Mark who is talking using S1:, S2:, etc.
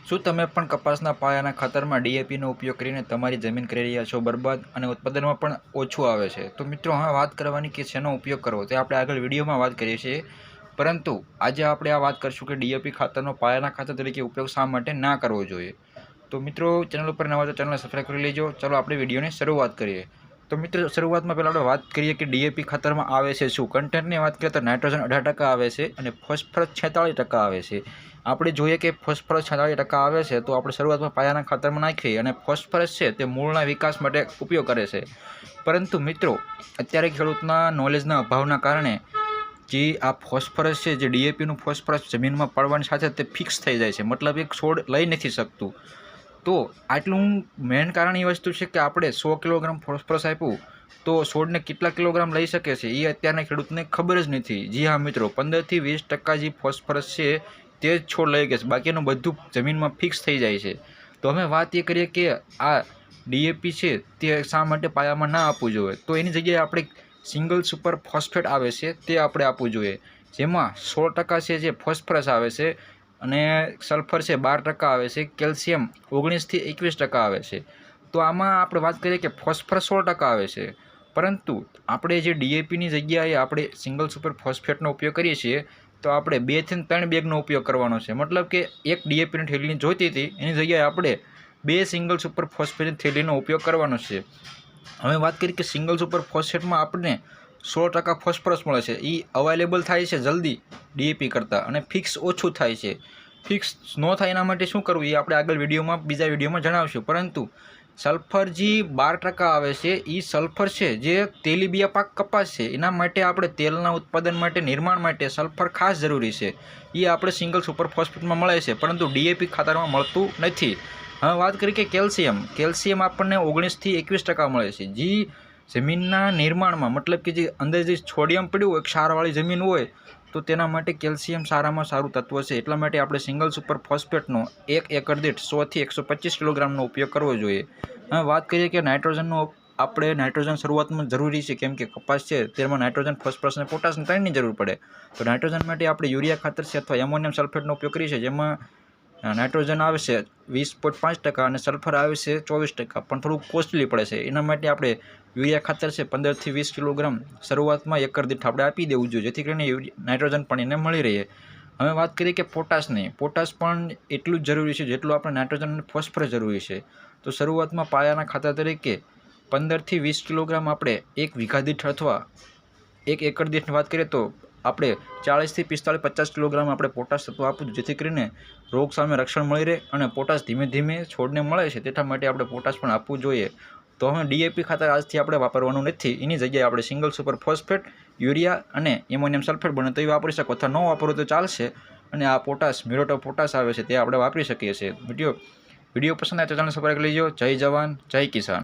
S1: શું તમે પણ કપાસના પાયાના ખાતરમાં ડીએપીનો ઉપયોગ કરીને તમારી જમીન કરી રહ્યા છો બરબાદ અને ઉત્પાદનમાં પણ ઓછું આવે છે? તો મિત્રો હવે વાત કરવાની કે શેનો ઉપયોગ કરવો તે આપણે આગળ વિડીયોમાં વાત કરીએ છીએ, પરંતુ આજે આપણે આ વાત કરીશું કે ડીએપી ખાતરનો પાયાના ખાતર તરીકે ઉપયોગ શા માટે ના કરવો જોઈએ. તો મિત્રો ચેનલ ઉપર નવા તો ચેનલને સબસ્ક્રાઈબ કરી લેજો. ચાલો આપણે વિડીયોની શરૂઆત કરીએ. તો મિત્રો શરૂઆતમાં પહેલાં આપણે વાત કરીએ કે ડીએપી ખાતરમાં આવે છે શું. કન્ટેન્ટની વાત કરીએ તો નાઇટ્રોજન 18% આવે છે અને ફોસ્ફરસ 46% આવે છે. આપણે જોઈએ કે ફોસ્ફરસ 46% આવે છે તો આપણે શરૂઆતમાં પાયાના ખાતરમાં નાખીએ અને ફોસ્ફરસ છે તે મૂળના વિકાસ માટે ઉપયોગ કરે છે. પરંતુ મિત્રો અત્યારે ખેડૂતના નોલેજના અભાવના કારણે જે આ ફોસ્ફરસ છે, જે ડીએપીનું ફોસ્ફરસ જમીનમાં પડવાની સાથે તે ફિક્સ થઈ જાય છે, મતલબ એક છોડ લઈ નથી શકતું. તો આટલું મેઇન કારણ એ વસ્તુ છે કે આપણે 100 કિલોગ્રામ ફોસ્ફરસ આપ્યું તો છોડને કેટલા કિલોગ્રામ લઈ શકે છે એ અત્યારના ખેડૂતને ખબર જ નથી. જી હા મિત્રો, 15 થી 20% જે ફોસ્ફરસ છે તે જ છોડ લઈ ગયા છે, બાકીનું બધું જમીનમાં ફિક્સ થઈ જાય છે. તો અમે વાત એ કરીએ કે આ ડીએપી છે તે શા માટે પાયામાં ના આપવું જોઈએ. તો એની જગ્યાએ આપણે સિંગલ સુપર ફોસ્ફેટ આવે છે તે આપણે આપવું જોઈએ, જેમાં 16% છે જે ફોસ્ફરસ આવે છે અને સલ્ફર છે 12% આવે છે, કેલ્શિયમ 19 થી 21% આવે છે. તો આમાં આપણે વાત કરીએ કે ફોસ્ફરસ 16% આવે છે, પરંતુ આપણે જે ડીએપીની જગ્યાએ આપણે સિંગલ સુપર ફોસ્ફેટનો ઉપયોગ કરીએ છીએ તો આપણે 2 થી 3 બેગનો ઉપયોગ કરવાનો છે. મતલબ કે એક ડીએપીની થેલીની જોઈતી હતી એની જગ્યાએ આપણે 2 સિંગલ સુપર ફોસ્ફેટની થેલીનો ઉપયોગ કરવાનો છે. હવે વાત કરીએ કે સિંગલ સુપર ફોસ્ફેટમાં આપણને 16% ફોસ્ફરસ મળે છે, એ અવેલેબલ થાય છે જલ્દી ડીએપી કરતાં અને ફિક્સ ઓછું થાય છે. ફિક્સ ન થાય એના માટે શું કરવું એ આપણે આગળ બીજા વિડીયોમાં જણાવશું. પરંતુ સલ્ફર જે 12% આવે છે એ સલ્ફર છે જે તેલીબિયા પાક કપાસ છે એના માટે આપણે તેલના ઉત્પાદન માટે, નિર્માણ માટે સલ્ફર ખાસ જરૂરી છે. એ આપણે સિંગલ સુપર ફોસ્ફેટમાં મળે છે, પરંતુ ડીએપી ખાતરમાં મળતું નથી. હવે વાત કરીએ કે કેલ્શિયમ આપણને 19 થી 21% મળે છે, જે જમીનના નિર્માણમાં, મતલબ કે જે અંદર જે છોડિયમ પડ્યું હોય, ક્ષારવાળી જમીન હોય તો તેના માટે કેલ્શિયમ સારામાં સારું તત્વ છે. એટલા માટે આપણે સિંગલ સુપર ફોસ્ફેટનો 1 એકર દીઠ 100 થી 125 કિલોગ્રામનો ઉપયોગ કરવો જોઈએ. હવે વાત કરીએ કે નાઇટ્રોજનનો, આપણે નાઇટ્રોજન શરૂઆતમાં જરૂરી છે કેમ કે કપાસ છે તેમાં નાઇટ્રોજન, ફોસ્ફરસ અને પોટાશની ત્રણની જરૂર પડે. તો નાઇટ્રોજન માટે આપણે યુરિયા ખાતર છે અથવા એમોનિયમ સલ્ફેટનો ઉપયોગ કરીએ છીએ, જેમાં નાઇટ્રોજન આવે છે 20.5% અને સલ્ફર આવે છે 24%, પણ થોડુંક કોસ્ટલી પડે છે. એના માટે આપણે યુરિયા ખાતર છે 15 થી 20 કિલોગ્રામ શરૂઆતમાં એકર દીઠ આપણે આપી દેવું જોઈએ, જેથી કરીને નાઇટ્રોજન પણ એને મળી રહે. હવે વાત કરીએ કે પોટાશની, પોટાશ પણ એટલું જ જરૂરી છે જેટલું આપણે નાઇટ્રોજન અને ફોસ્ફરસ જરૂરી છે. તો શરૂઆતમાં પાયાના ખાતર તરીકે 15 થી 20 કિલોગ્રામ આપણે 1 વીઘા દીઠ અથવા 1 એકર દીઠની વાત કરીએ તો આપણે 40 થી 45-50 કિલોગ્રામ આપણે પોટાશ તત્વ આપવું, જેથી કરીને રોગ સામે રક્ષણ મળી રહે અને પોટાશ ધીમે ધીમે છોડને મળે છે, તેના માટે આપણે પોટાશ પણ આપવું જોઈએ. તો હવે ડીએપી ખાતર આજથી આપણે વાપરવાનું નથી, એની જગ્યાએ આપણે સિંગલ સુપર ફોસ્ફેટ, યુરિયા અને એમોનિયમ સલ્ફેટ બને તો એ વાપરી શકો, અથવા ન વાપરો તો ચાલશે. અને આ પોટાશ, મ્યુરેટ ઓફ પોટાશ આવે છે તે આપણે વાપરી શકીએ છીએ. વિડીયો પસંદ આવે તો ચેનલ સબસ્ક્રાઈબ કરી લેજો. જય જવાન, જય કિસાન.